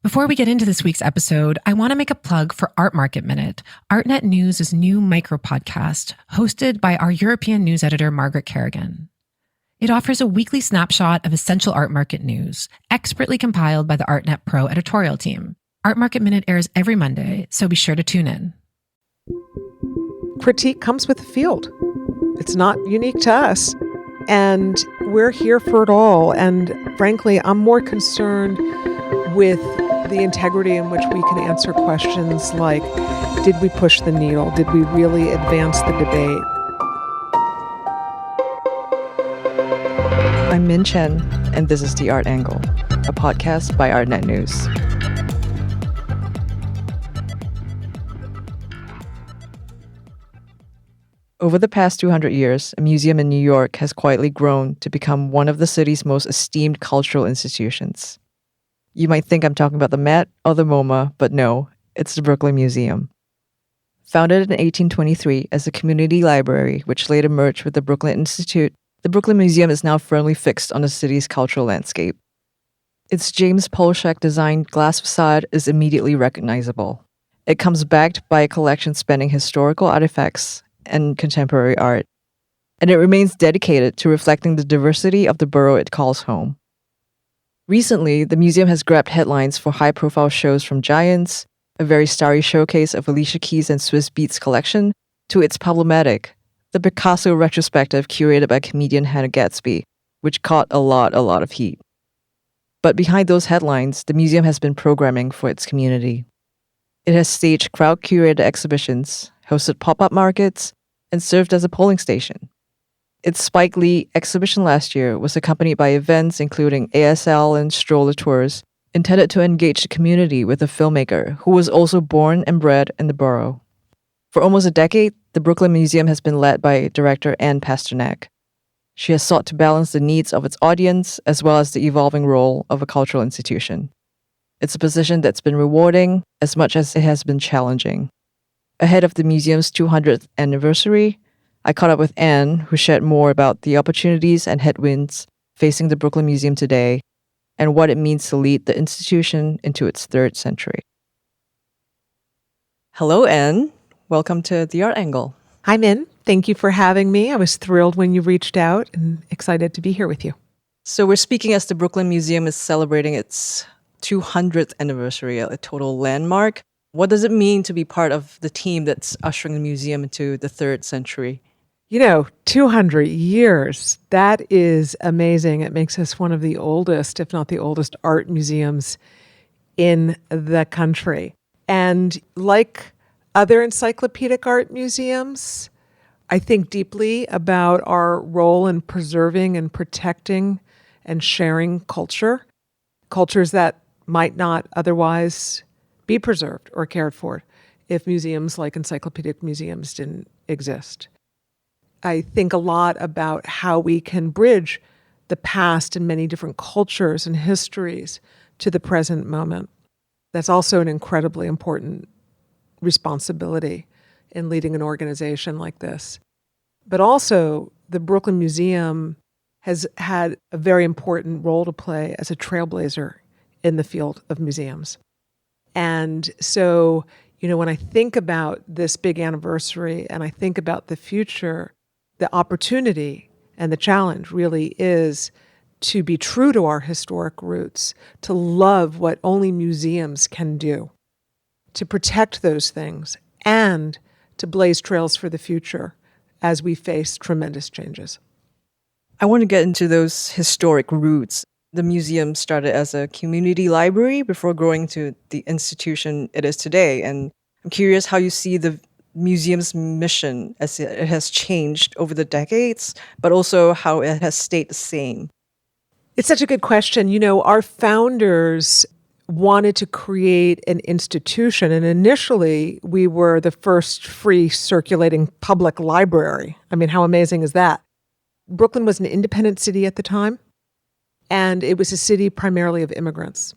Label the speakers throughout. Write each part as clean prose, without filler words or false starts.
Speaker 1: Before we get into this week's episode, I want to make a plug for Art Market Minute, ArtNet News' new micro-podcast, hosted by our European news editor, Margaret Kerrigan. It offers a weekly snapshot of essential art market news, expertly compiled by the ArtNet Pro editorial team. Art Market Minute airs every Monday, so be sure to tune in.
Speaker 2: Critique comes with the field. It's not unique to us. And we're here for it all. And frankly, I'm more concerned with the integrity in which we can answer questions like, did we push the needle? Did we really advance the debate?
Speaker 3: I'm Min Chen, and this is The Art Angle, a podcast by ArtNet News. Over the past 200 years, a museum in New York has quietly grown to become one of the city's most esteemed cultural institutions. You might think I'm talking about the Met or the MoMA, but no, it's the Brooklyn Museum. Founded in 1823 as a community library, which later merged with the Brooklyn Institute, the Brooklyn Museum is now firmly fixed on the city's cultural landscape. Its James Polshek-designed glass facade is immediately recognizable. It comes backed by a collection spanning historical artifacts and contemporary art, and it remains dedicated to reflecting the diversity of the borough it calls home. Recently, the museum has grabbed headlines for high-profile shows from Giants, a very starry showcase of Alicia Keys' and Swiss Beats collection, to its problematic, the Picasso retrospective curated by comedian Hannah Gadsby, which caught a lot of heat. But behind those headlines, the museum has been programming for its community. It has staged crowd-curated exhibitions, hosted pop-up markets, and served as a polling station. Its Spike Lee exhibition last year was accompanied by events including ASL and stroller tours intended to engage the community with a filmmaker who was also born and bred in the borough. For almost a decade, the Brooklyn Museum has been led by director Ann Pasternak. She has sought to balance the needs of its audience as well as the evolving role of a cultural institution. It's a position that's been rewarding as much as it has been challenging. Ahead of the museum's 200th anniversary, I caught up with Anne, who shared more about the opportunities and headwinds facing the Brooklyn Museum today and what it means to lead the institution into its third century. Hello, Anne. Welcome to The Art Angle.
Speaker 2: Hi, Min. Thank you for having me. I was thrilled when you reached out and excited to be here with you.
Speaker 3: So we're speaking as the Brooklyn Museum is celebrating its 200th anniversary, a total landmark. What does it mean to be part of the team that's ushering the museum into the third century?
Speaker 2: 200 years, that is amazing. It makes us one of the oldest, if not the oldest, art museums in the country. And like other encyclopedic art museums, I think deeply about our role in preserving and protecting and sharing cultures that might not otherwise be preserved or cared for if museums like encyclopedic museums didn't exist. I think a lot about how we can bridge the past and many different cultures and histories to the present moment. That's also an incredibly important responsibility in leading an organization like this. But also, the Brooklyn Museum has had a very important role to play as a trailblazer in the field of museums. And so, when I think about this big anniversary and I think about the future, the opportunity and the challenge really is to be true to our historic roots, to love what only museums can do, to protect those things, and to blaze trails for the future as we face tremendous changes.
Speaker 3: I want to get into those historic roots. The museum started as a community library before growing to the institution it is today. And I'm curious how you see the museum's mission as it has changed over the decades, but also how it has stayed the same.
Speaker 2: It's such a good question. Our founders wanted to create an institution, and initially we were the first free circulating public library. I mean, how amazing is that? Brooklyn was an independent city at the time, and it was a city primarily of immigrants.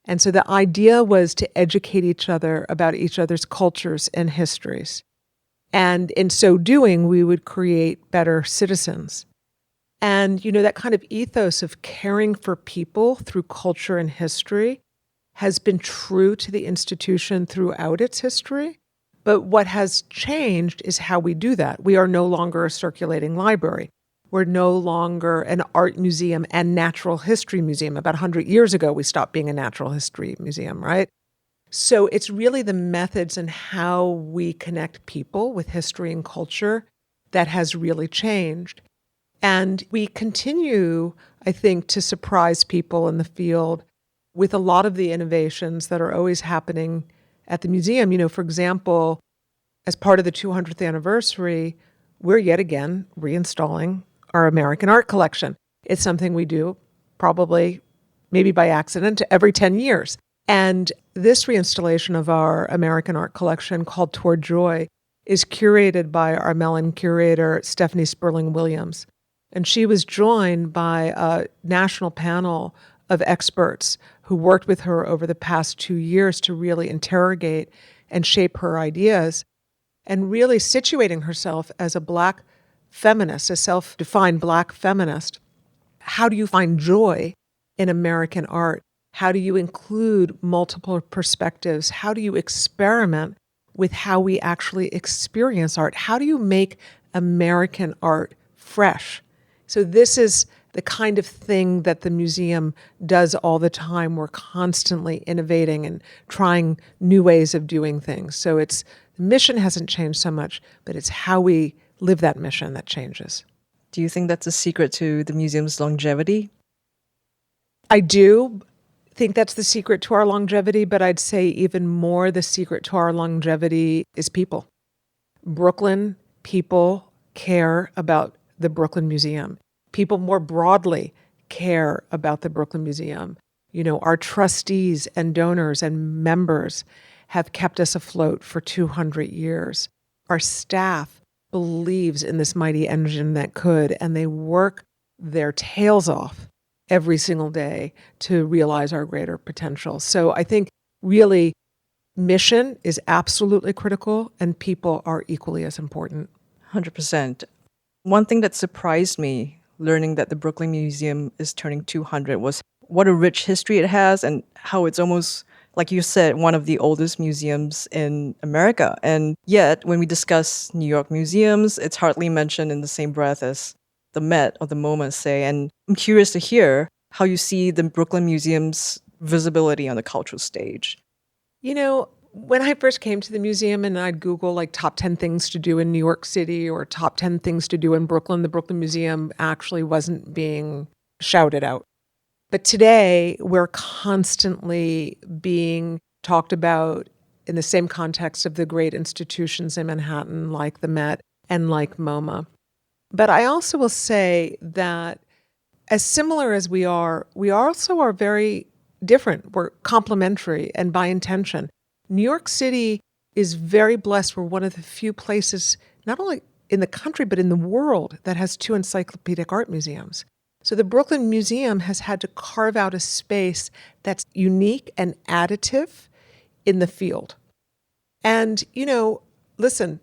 Speaker 2: And so the idea was to educate each other about each other's cultures and histories. And in so doing, we would create better citizens. And, that kind of ethos of caring for people through culture and history has been true to the institution throughout its history. But what has changed is how we do that. We are no longer a circulating library. We're no longer an art museum and natural history museum. About 100 years ago, we stopped being a natural history museum, right? So it's really the methods and how we connect people with history and culture that has really changed. And we continue, I think, to surprise people in the field with a lot of the innovations that are always happening at the museum. For example, as part of the 200th anniversary, we're yet again reinstalling our American art collection. It's something we do probably, maybe by accident, every 10 years. And this reinstallation of our American art collection, called Toward Joy, is curated by our Mellon curator, Stephanie Sperling-Williams. And she was joined by a national panel of experts who worked with her over the past 2 years to really interrogate and shape her ideas, and really situating herself as a Black feminist, a self-defined Black feminist. How do you find joy in American art? How do you include multiple perspectives? How do you experiment with how we actually experience art? How do you make American art fresh? So this is the kind of thing that the museum does all the time. We're constantly innovating and trying new ways of doing things. So the mission hasn't changed so much, but it's how we live that mission that changes.
Speaker 3: Do you think that's a secret to the museum's longevity?
Speaker 2: I do think that's the secret to our longevity, but I'd say even more the secret to our longevity is people. Brooklyn people care about the Brooklyn Museum. People more broadly care about the Brooklyn Museum. Our trustees and donors and members have kept us afloat for 200 years. Our staff believes in this mighty engine that could, and they work their tails off every single day to realize our greater potential. So I think really mission is absolutely critical, and people are equally as important.
Speaker 3: 100%. One thing that surprised me learning that the Brooklyn Museum is turning 200 was what a rich history it has, and how it's almost, like you said, one of the oldest museums in America. And yet, when we discuss New York museums, it's hardly mentioned in the same breath as the Met or the MoMA, say. And I'm curious to hear how you see the Brooklyn Museum's visibility on the cultural stage.
Speaker 2: When I first came to the museum and I'd Google top 10 things to do in New York City or top 10 things to do in Brooklyn, the Brooklyn Museum actually wasn't being shouted out. But today, we're constantly being talked about in the same context of the great institutions in Manhattan, like the Met and like MoMA. But I also will say that as similar as we also are very different. We're complementary and by intention. New York City is very blessed. We're one of the few places, not only in the country, but in the world, that has 2 encyclopedic art museums. So the Brooklyn Museum has had to carve out a space that's unique and additive in the field. And, listen,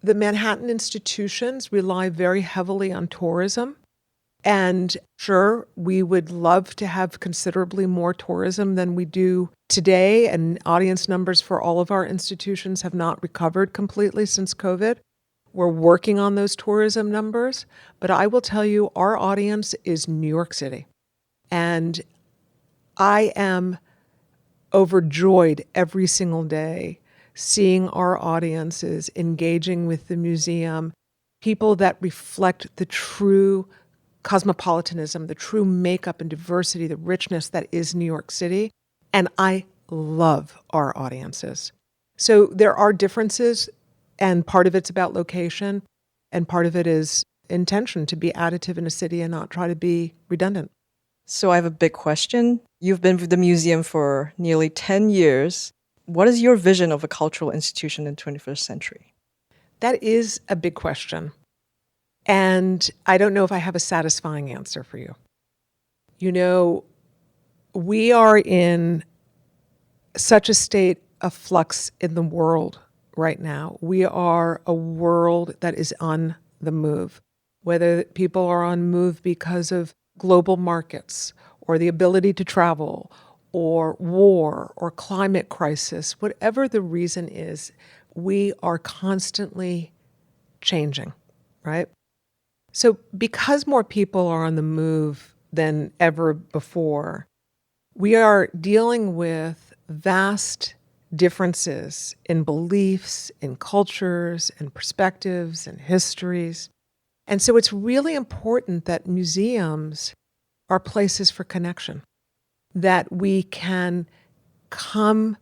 Speaker 2: the Manhattan institutions rely very heavily on tourism. And sure, we would love to have considerably more tourism than we do today. And audience numbers for all of our institutions have not recovered completely since COVID. We're working on those tourism numbers, but I will tell you, our audience is New York City. And I am overjoyed every single day seeing our audiences engaging with the museum, people that reflect the true cosmopolitanism, the true makeup and diversity, the richness that is New York City. And I love our audiences. So there are differences. And part of it's about location, and part of it is intention to be additive in a city and not try to be redundant.
Speaker 3: So I have a big question. You've been with the museum for nearly 10 years. What is your vision of a cultural institution in the 21st century?
Speaker 2: That is a big question. And I don't know if I have a satisfying answer for you. We are in such a state of flux in the world right now. We are a world that is on the move, whether people are on move because of global markets or the ability to travel or war or climate crisis, whatever the reason is, we are constantly changing, right? So because more people are on the move than ever before, we are dealing with vast differences in beliefs, in cultures, in perspectives, in histories. And so it's really important that museums are places for connection, that we can come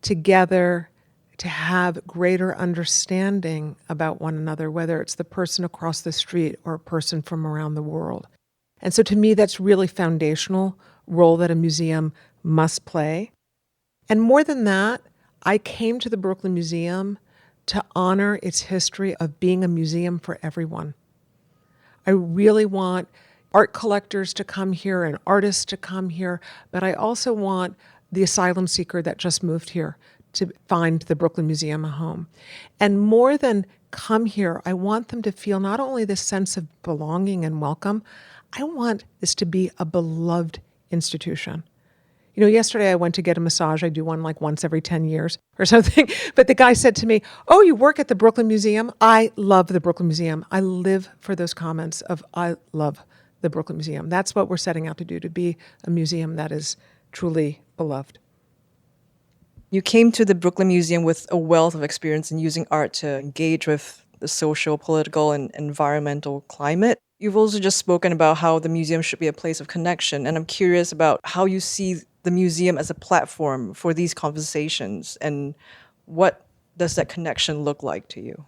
Speaker 2: together to have greater understanding about one another, whether it's the person across the street or a person from around the world. And so to me, that's really foundational role that a museum must play. And more than that, I came to the Brooklyn Museum to honor its history of being a museum for everyone. I really want art collectors to come here and artists to come here, but I also want the asylum seeker that just moved here to find the Brooklyn Museum a home. And more than come here, I want them to feel not only this sense of belonging and welcome, I want this to be a beloved institution. You know, yesterday I went to get a massage. I do one like once every 10 years or something. But the guy said to me, "Oh, you work at the Brooklyn Museum?" I love the Brooklyn Museum. I live for those comments of I love the Brooklyn Museum. That's what we're setting out to do, to be a museum that is truly beloved.
Speaker 3: You came to the Brooklyn Museum with a wealth of experience in using art to engage with the social, political, and environmental climate. You've also just spoken about how the museum should be a place of connection, and I'm curious about how you see the museum as a platform for these conversations, and what does that connection look like to you?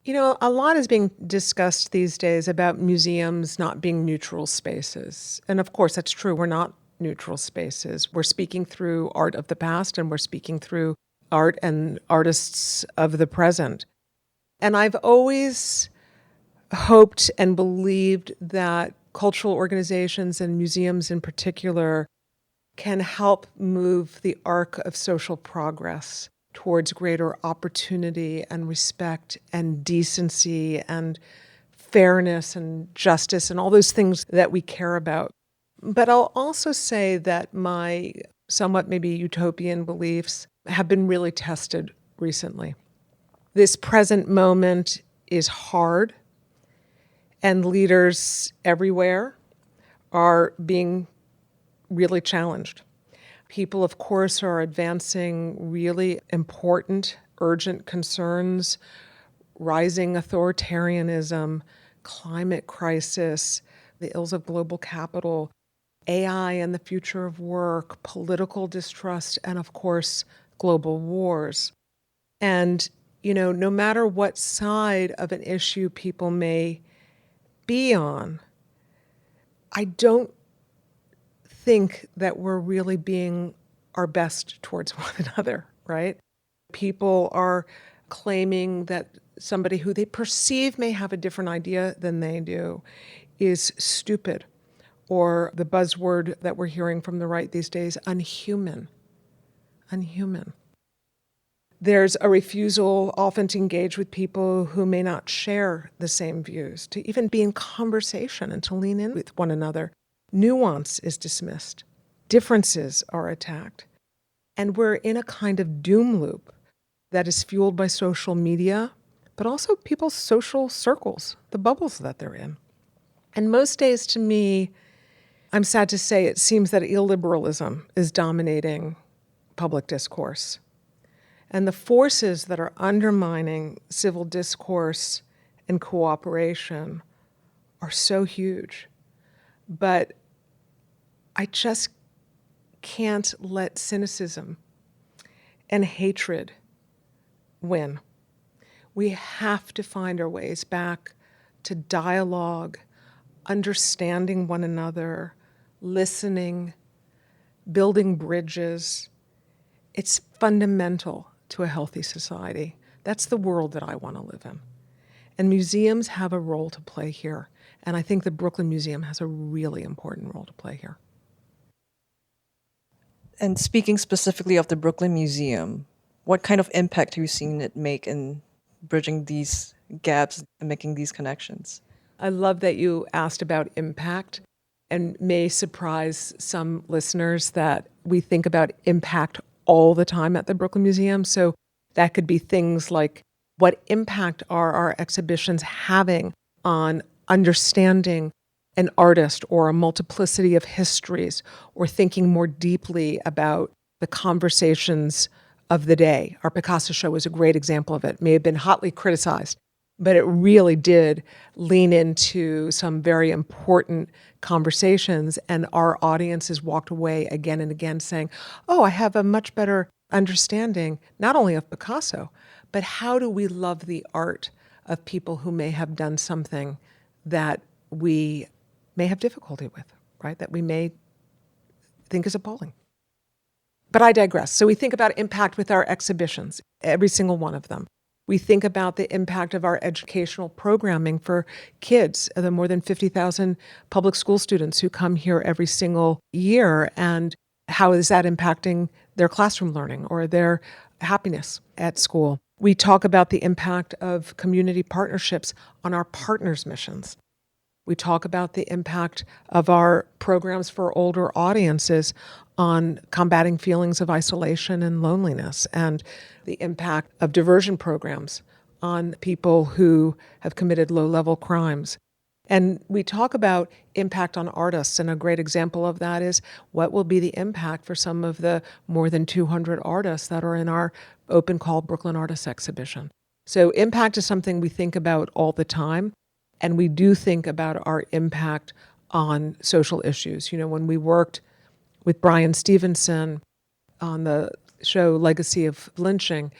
Speaker 2: You know, a lot is being discussed these days about museums not being neutral spaces. And of course, that's true. We're not neutral spaces. We're speaking through art of the past, and we're speaking through art and artists of the present. And I've always hoped and believed that cultural organizations and museums in particular can help move the arc of social progress towards greater opportunity and respect and decency and fairness and justice and all those things that we care about. But I'll also say that my somewhat maybe utopian beliefs have been really tested recently. This present moment is hard, and leaders everywhere are being really challenged. People, of course, are advancing really important, urgent concerns, rising authoritarianism, climate crisis, the ills of global capital, AI and the future of work, political distrust, and of course, global wars. And, you know, no matter what side of an issue people may be on, I don't think that we're really being our best towards one another, right? People are claiming that somebody who they perceive may have a different idea than they do is stupid, or the buzzword that we're hearing from the right these days, unhuman. Unhuman. There's a refusal often to engage with people who may not share the same views, to even be in conversation and to lean in with one another. Nuance is dismissed. Differences are attacked. And we're in a kind of doom loop that is fueled by social media, but also people's social circles, the bubbles that they're in. And most days, to me, I'm sad to say, it seems that illiberalism is dominating public discourse. And the forces that are undermining civil discourse and cooperation are so huge. But I just can't let cynicism and hatred win. We have to find our ways back to dialogue, understanding one another, listening, building bridges. It's fundamental to a healthy society. That's the world that I want to live in. And museums have a role to play here. And I think the Brooklyn Museum has a really important role to play here.
Speaker 3: And speaking specifically of the Brooklyn Museum, what kind of impact have you seen it make in bridging these gaps and making these connections?
Speaker 2: I love that you asked about impact, and may surprise some listeners that we think about impact all the time at the Brooklyn Museum. So that could be things like, what impact are our exhibitions having on understanding an artist or a multiplicity of histories, or thinking more deeply about the conversations of the day? Our Picasso show was a great example of it. It may have been hotly criticized, but it really did lean into some very important conversations, and our audiences walked away again and again saying, oh, I have a much better understanding not only of Picasso, but how do we love the art of people who may have done something that we may have difficulty with, right? That we may think is appalling. But I digress. So we think about impact with our exhibitions, every single one of them. We think about the impact of our educational programming for kids, the more than 50,000 public school students who come here every single year, and how is that impacting their classroom learning or their happiness at school. We talk about the impact of community partnerships on our partners' missions. We talk about the impact of our programs for older audiences on combating feelings of isolation and loneliness, and the impact of diversion programs on people who have committed low-level crimes. And we talk about impact on artists, and a great example of that is what will be the impact for some of the more than 200 artists that are in our open call Brooklyn Artists exhibition. So impact is something we think about all the time, and we do think about our impact on social issues. You know, when we worked with Brian Stevenson on the show Legacy of Lynching,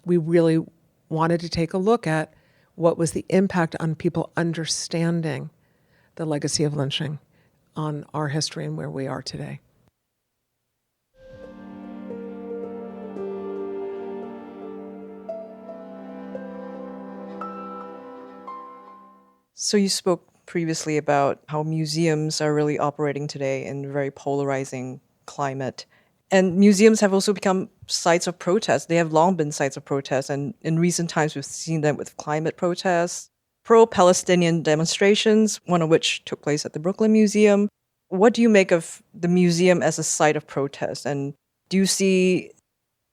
Speaker 2: we really wanted to take a look at what was the impact on people understanding the legacy of lynching on our history and where we are today.
Speaker 3: So you spoke previously about how museums are really operating today in a very polarizing climate. And museums have also become sites of protest. They have long been sites of protest. And in recent times, we've seen them with climate protests, pro-Palestinian demonstrations, one of which took place at the Brooklyn Museum. What do you make of the museum as a site of protest? And do you see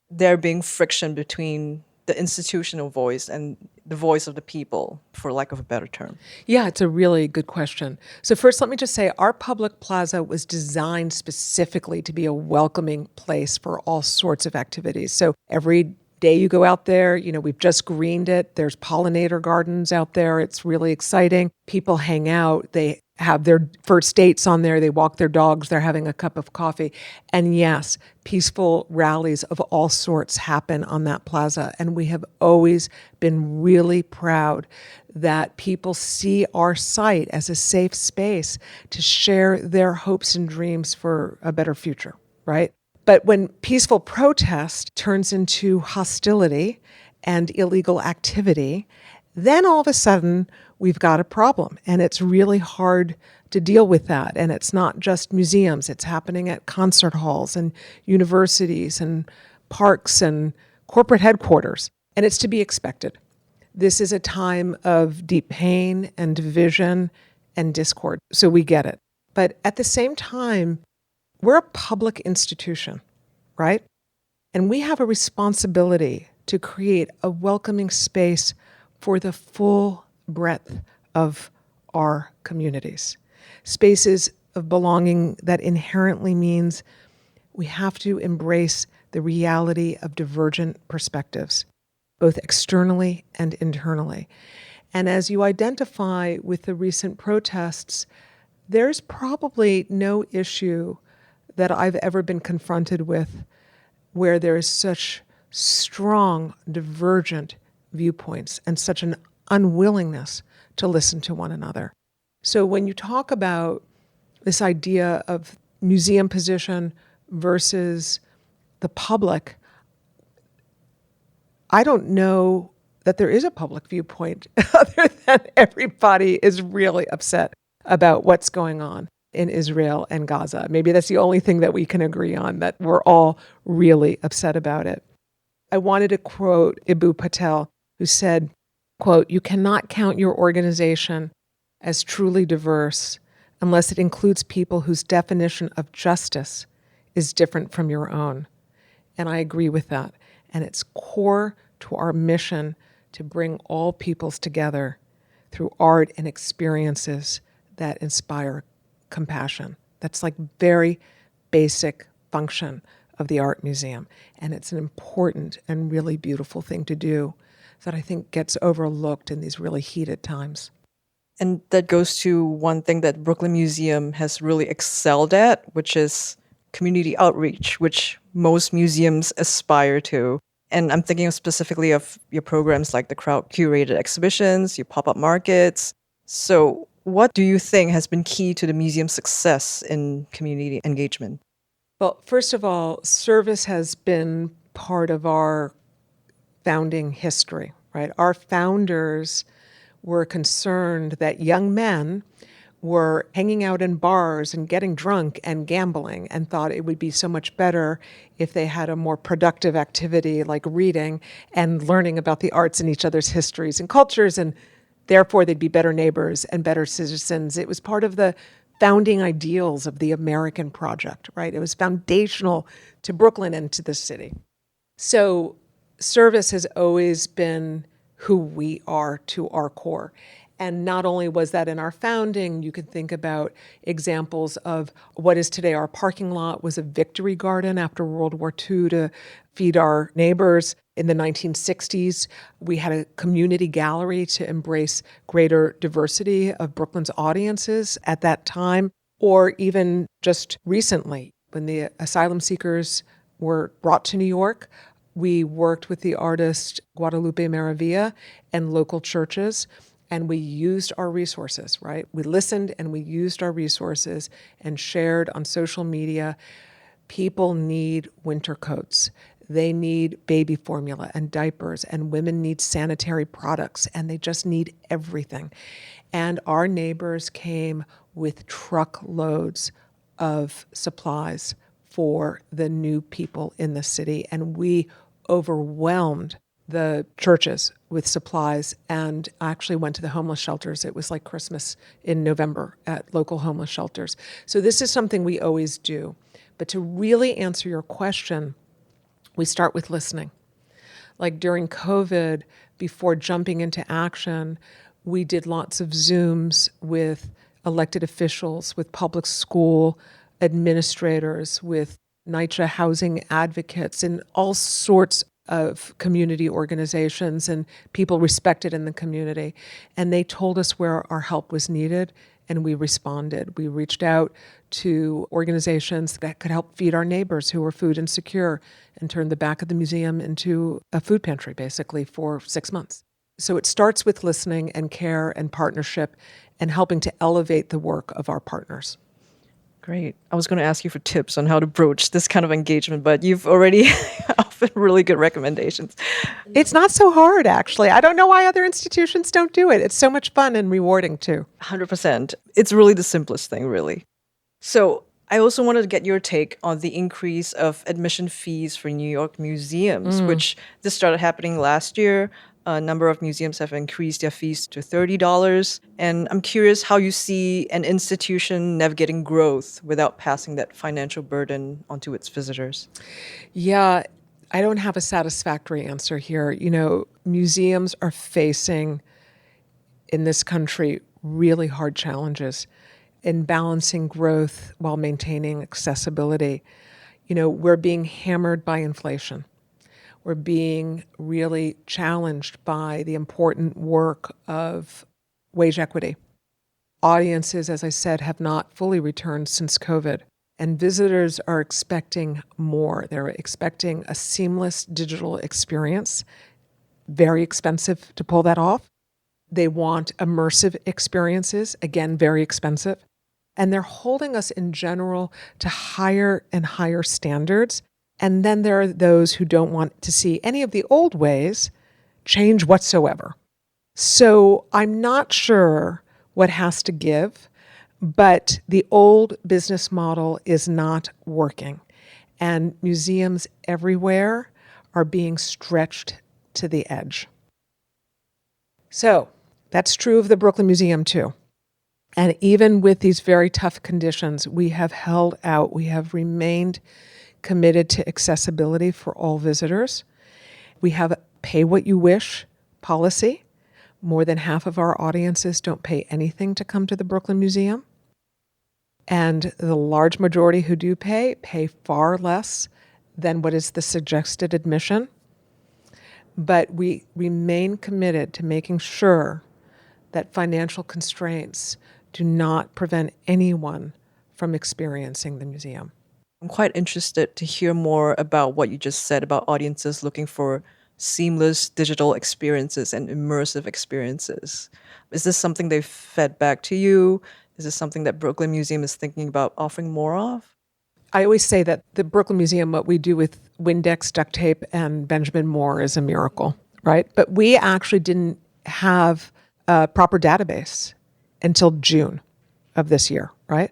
Speaker 3: there being friction between the institutional voice and the voice of the people, for lack of a better term?
Speaker 2: Yeah, it's a really good question. So first, let me just say our public plaza was designed specifically to be a welcoming place for all sorts of activities. So every day you go out there, you know, we've just greened it. There's pollinator gardens out there. It's really exciting. People hang out. They have their first dates on there. They walk their dogs. They're having a cup of coffee. And yes, peaceful rallies of all sorts happen on that plaza. And we have always been really proud that people see our site as a safe space to share their hopes and dreams for a better future, right? But when peaceful protest turns into hostility and illegal activity, then all of a sudden we've got a problem, and it's really hard to deal with that. And it's not just museums, it's happening at concert halls and universities and parks and corporate headquarters, and it's to be expected. This is a time of deep pain and division and discord, so we get it. But at the same time, we're a public institution, right? And we have a responsibility to create a welcoming space for the full breadth of our communities. Spaces of belonging that inherently means we have to embrace the reality of divergent perspectives, both externally and internally. And as you identify with the recent protests, there's probably no issue that I've ever been confronted with where there is such strong divergent viewpoints and such an unwillingness to listen to one another. So when you talk about this idea of museum position versus the public, I don't know that there is a public viewpoint other than everybody is really upset about what's going on in Israel and Gaza. Maybe that's the only thing that we can agree on, that we're all really upset about it. I wanted to quote Ibu Patel, who said, quote, "You cannot count your organization as truly diverse unless it includes people whose definition of justice is different from your own. And I agree with that. And it's core to our mission to bring all peoples together through art and experiences that inspire compassion. That's like very basic function of the art museum. And it's an important and really beautiful thing to do that I think gets overlooked in these really heated times.
Speaker 3: And that goes to one thing that Brooklyn Museum has really excelled at, which is community outreach, which most museums aspire to. And I'm thinking specifically of your programs like the crowd-curated exhibitions, your pop-up markets. So what do you think has been key to the museum's success in community engagement?
Speaker 2: Well, first of all, service has been part of our founding history, right? Our founders were concerned that young men were hanging out in bars and getting drunk and gambling, and thought it would be so much better if they had a more productive activity like reading and learning about the arts and each other's histories and cultures, and therefore they'd be better neighbors and better citizens. It was part of the founding ideals of the American project, right? It was foundational to Brooklyn and to the city. So service has always been who we are to our core. And not only was that in our founding, you can think about examples of what is today our parking lot was a victory garden after World War II to feed our neighbors. In the 1960s, we had a community gallery to embrace greater diversity of Brooklyn's audiences at that time, or even just recently, when the asylum seekers were brought to New York, we worked with the artist Guadalupe Maravilla and local churches, and we used our resources, right? We listened and we used our resources and shared on social media. People need winter coats. They need baby formula and diapers, and women need sanitary products, and they just need everything. And our neighbors came with truckloads of supplies for the new people in the city, and we overwhelmed the churches with supplies and actually went to the homeless shelters. It was like Christmas in November at local homeless shelters. So this is something we always do. But to really answer your question, we start with listening. Like during COVID, before jumping into action, we did lots of Zooms with elected officials, with public school administrators, with NYCHA housing advocates, and all sorts of community organizations and people respected in the community. And they told us where our help was needed, and we responded. We reached out to organizations that could help feed our neighbors who were food insecure and turned the back of the museum into a food pantry, basically, for 6 months. So it starts with listening and care and partnership and helping to elevate the work of our partners.
Speaker 3: Great. I was going to ask you for tips on how to broach this kind of engagement, but you've already offered really good recommendations.
Speaker 2: It's not so hard, actually. I don't know why other institutions don't do it. It's so much fun and rewarding, too.
Speaker 3: 100%. It's really the simplest thing, really. So I also wanted to get your take on the increase of admission fees for New York museums, which this started happening last year. A number of museums have increased their fees to $30. And I'm curious how you see an institution navigating growth without passing that financial burden onto its visitors.
Speaker 2: Yeah, I don't have a satisfactory answer here. You know, museums are facing, in this country, really hard challenges in balancing growth while maintaining accessibility. You know, we're being hammered by inflation. We're being really challenged by the important work of wage equity. Audiences, as I said, have not fully returned since COVID, and visitors are expecting more. They're expecting a seamless digital experience, very expensive to pull that off. They want immersive experiences, again, very expensive. And they're holding us in general to higher and higher standards. And then there are those who don't want to see any of the old ways change whatsoever. So I'm not sure what has to give, but the old business model is not working. And museums everywhere are being stretched to the edge. So that's true of the Brooklyn Museum too. And even with these very tough conditions, we have held out. We have remained committed to accessibility for all visitors. We have a pay what you wish policy. More than half of our audiences don't pay anything to come to the Brooklyn Museum. And the large majority who do pay far less than what is the suggested admission. But we remain committed to making sure that financial constraints do not prevent anyone from experiencing the museum.
Speaker 3: I'm quite interested to hear more about what you just said about audiences looking for seamless digital experiences and immersive experiences. Is this something they've fed back to you? Is this something that Brooklyn Museum is thinking about offering more of?
Speaker 2: I always say that the Brooklyn Museum, what we do with Windex, duct tape, and Benjamin Moore is a miracle, right? But we actually didn't have a proper database until June of this year, right?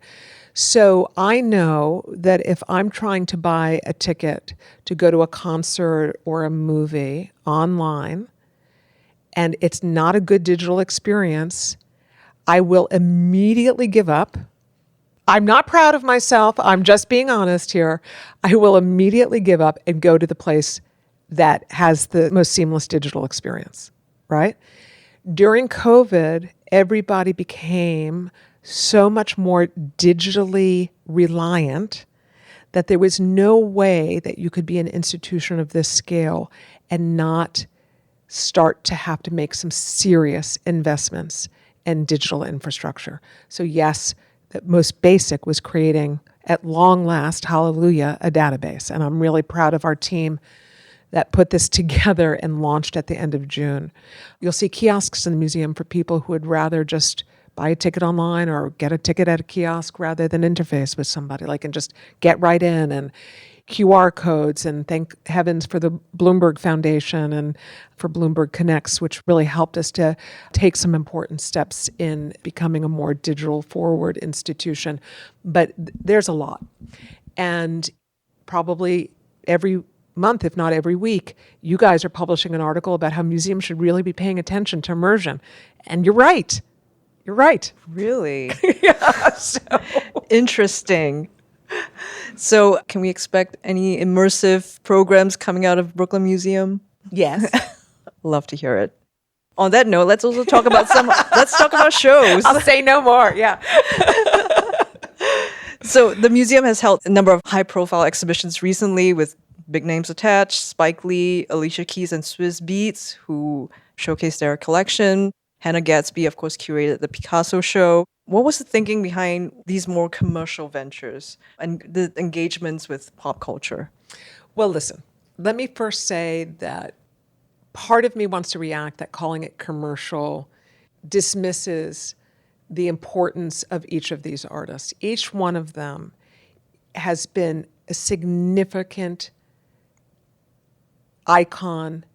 Speaker 2: So I know that if I'm trying to buy a ticket to go to a concert or a movie online, and it's not a good digital experience, I will immediately give up. I'm not proud of myself. I'm just being honest here. I will immediately give up and go to the place that has the most seamless digital experience, right? During COVID, everybody became so much more digitally reliant that there was no way that you could be an institution of this scale and not start to have to make some serious investments in digital infrastructure. So yes, the most basic was creating, at long last, hallelujah, a database. And I'm really proud of our team that put this together and launched at the end of June. You'll see kiosks in the museum for people who would rather just buy a ticket online or get a ticket at a kiosk rather than interface with somebody, and just get right in, and QR codes, and thank heavens for the Bloomberg Foundation and for Bloomberg Connects, which really helped us to take some important steps in becoming a more digital forward institution. But there's a lot. And probably every month, if not every week, you guys are publishing an article about how museums should really be paying attention to immersion. And you're right. You're right.
Speaker 3: Really?
Speaker 2: Yeah. So.
Speaker 3: Interesting. So can we expect any immersive programs coming out of Brooklyn Museum?
Speaker 2: Yes.
Speaker 3: Love to hear it. On that note, let's also talk about let's talk about shows.
Speaker 2: I'll say no more. Yeah.
Speaker 3: So the museum has held a number of high-profile exhibitions recently with big names attached: Spike Lee, Alicia Keys, and Swizz Beatz, who showcased their collection. Hannah Gadsby, of course, curated the Picasso show. What was the thinking behind these more commercial ventures and the engagements with pop culture?
Speaker 2: Well, listen, let me first say that part of me wants to react that calling it commercial dismisses the importance of each of these artists. Each one of them has been a significant icon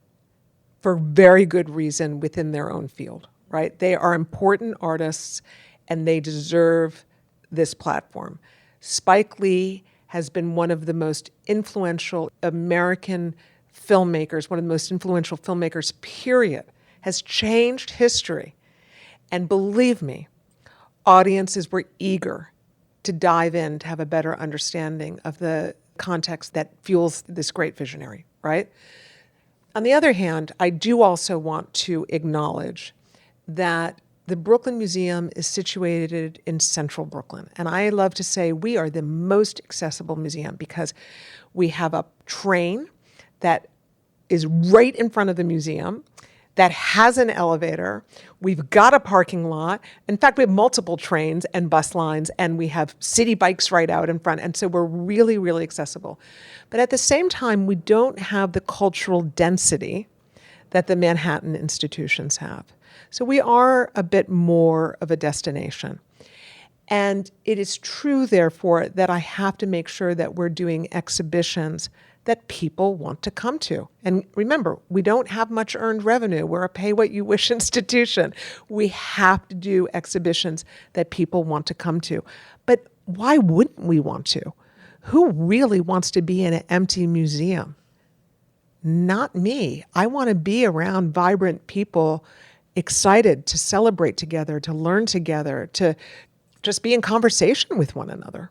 Speaker 2: for very good reason within their own field, right? They are important artists and they deserve this platform. Spike Lee has been one of the most influential American filmmakers, one of the most influential filmmakers, period, has changed history. And believe me, audiences were eager to dive in to have a better understanding of the context that fuels this great visionary, right? On the other hand, I do also want to acknowledge that the Brooklyn Museum is situated in central Brooklyn. And I love to say we are the most accessible museum because we have a train that is right in front of the museum that has an elevator. We've got a parking lot. In fact, we have multiple trains and bus lines, and we have city bikes right out in front. And so we're really, really accessible. But at the same time, we don't have the cultural density that the Manhattan institutions have. So we are a bit more of a destination. And it is true, therefore, that I have to make sure that we're doing exhibitions that people want to come to. And remember, we don't have much earned revenue. We're a pay-what-you-wish institution. We have to do exhibitions that people want to come to. But why wouldn't we want to? Who really wants to be in an empty museum? Not me. I want to be around vibrant people excited to celebrate together, to learn together, to just be in conversation with one another.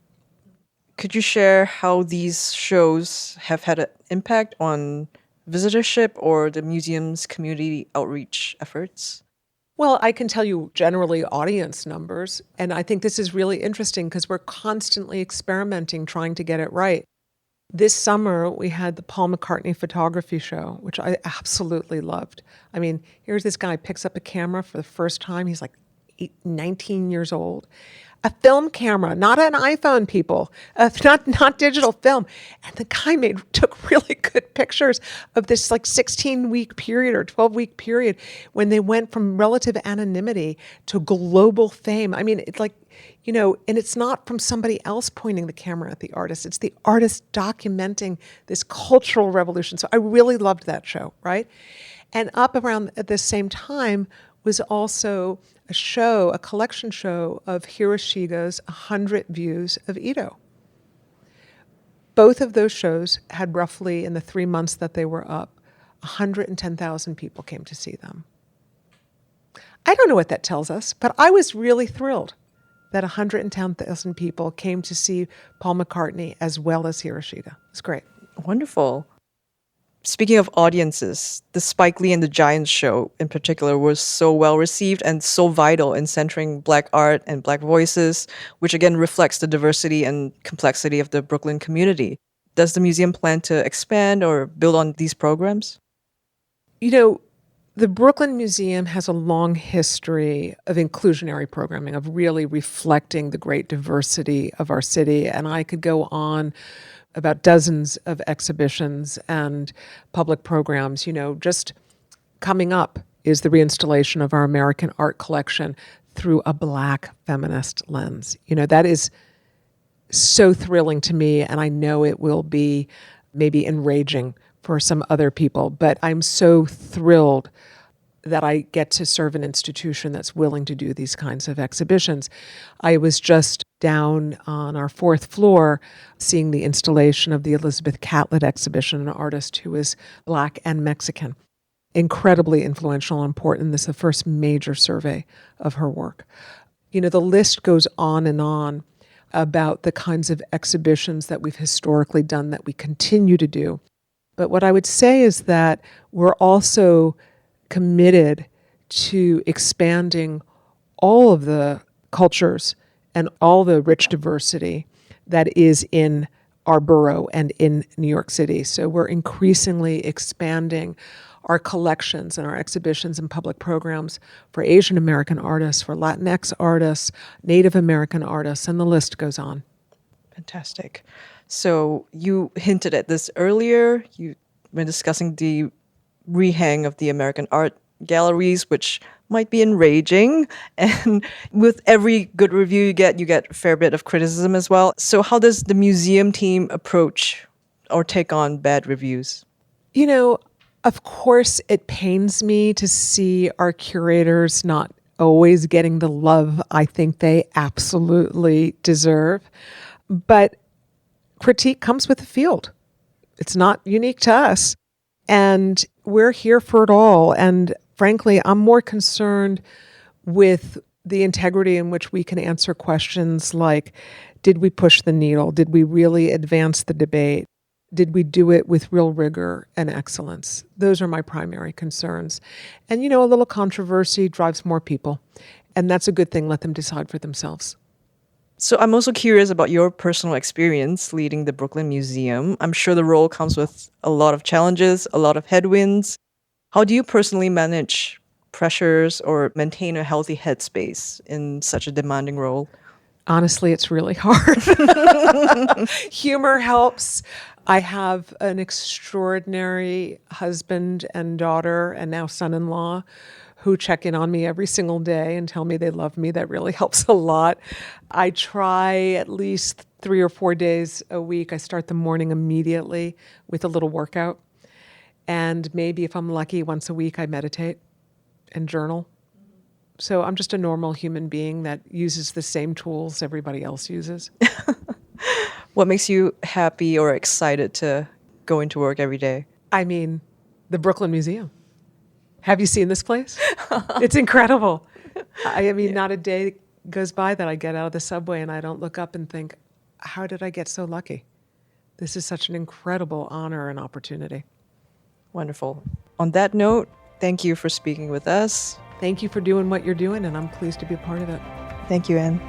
Speaker 3: Could you share how these shows have had an impact on visitorship or the museum's community outreach efforts?
Speaker 2: Well, I can tell you generally audience numbers, and I think this is really interesting because we're constantly experimenting, trying to get it right. This summer, we had the Paul McCartney photography show, which I absolutely loved. I mean, here's this guy picks up a camera for the first time. He's like 19 years old. A film camera, not an iPhone, people, not digital film. And the guy took really good pictures of this like 16-week period or 12-week period when they went from relative anonymity to global fame. I mean, it's like, and it's not from somebody else pointing the camera at the artist. It's the artist documenting this cultural revolution. So I really loved that show, right? And up around at the same time was also a collection show of Hiroshiga's 100 Views of Ito. Both of those shows had roughly, in the 3 months that they were up, 110,000 people came to see them. I don't know what that tells us, but I was really thrilled that 110,000 people came to see Paul McCartney as well as Hiroshige. It's great.
Speaker 3: Wonderful. Speaking of audiences, the Spike Lee and the Giants show in particular was so well received and so vital in centering Black art and Black voices, which again reflects the diversity and complexity of the Brooklyn community. Does the museum plan to expand or build on these programs?
Speaker 2: The Brooklyn Museum has a long history of inclusionary programming, of really reflecting the great diversity of our city. And I could go on about dozens of exhibitions and public programs. Just coming up is the reinstallation of our American art collection through a Black feminist lens. That is so thrilling to me, and I know it will be maybe enraging for some other people, but I'm so thrilled that I get to serve an institution that's willing to do these kinds of exhibitions. I was just down on our 4th floor seeing the installation of the Elizabeth Catlett exhibition, an artist who is Black and Mexican. Incredibly influential and important. This is the first major survey of her work. The list goes on about the kinds of exhibitions that we've historically done, that we continue to do. But what I would say is that we're also committed to expanding all of the cultures and all the rich diversity that is in our borough and in New York City. So we're increasingly expanding our collections and our exhibitions and public programs for Asian American artists, for Latinx artists, Native American artists, and the list goes on.
Speaker 3: Fantastic. So you hinted at this earlier. You were discussing the rehang of the American art galleries, which might be enraging. And with every good review you get a fair bit of criticism as well. So how does the museum team approach or take on bad reviews?
Speaker 2: Of course, it pains me to see our curators not always getting the love I think they absolutely deserve. But critique comes with the field. It's not unique to us. And we're here for it all. And frankly, I'm more concerned with the integrity in which we can answer questions like, did we push the needle? Did we really advance the debate? Did we do it with real rigor and excellence? Those are my primary concerns. And, a little controversy drives more people. And that's a good thing. Let them decide for themselves.
Speaker 3: So I'm also curious about your personal experience leading the Brooklyn Museum. I'm sure the role comes with a lot of challenges, a lot of headwinds. How do you personally manage pressures or maintain a healthy headspace in such a demanding role?
Speaker 2: Honestly, it's really hard. Humor helps. I have an extraordinary husband and daughter and now son-in-law who check in on me every single day and tell me they love me. That really helps a lot. I try at least 3 or 4 days a week. I start the morning immediately with a little workout. And maybe if I'm lucky, once a week I meditate and journal. So I'm just a normal human being that uses the same tools everybody else uses.
Speaker 3: What makes you happy or excited to go into work every day?
Speaker 2: I mean, the Brooklyn Museum. Have you seen this place? It's incredible. I mean, not a day goes by that I get out of the subway and I don't look up and think, how did I get so lucky? This is such an incredible honor and opportunity.
Speaker 3: Wonderful. On that note, thank you for speaking with us.
Speaker 2: Thank you for doing what you're doing, and I'm pleased to be a part of it.
Speaker 3: Thank you, Anne.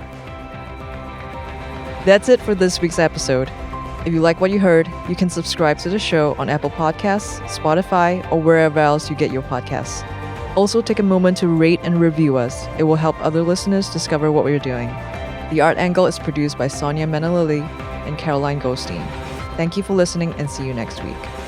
Speaker 3: That's it for this week's episode. If you like what you heard, you can subscribe to the show on Apple Podcasts, Spotify, or wherever else you get your podcasts. Also, take a moment to rate and review us. It will help other listeners discover what we're doing. The Art Angle is produced by Sonia Menalili and Caroline Goldstein. Thank you for listening, and see you next week.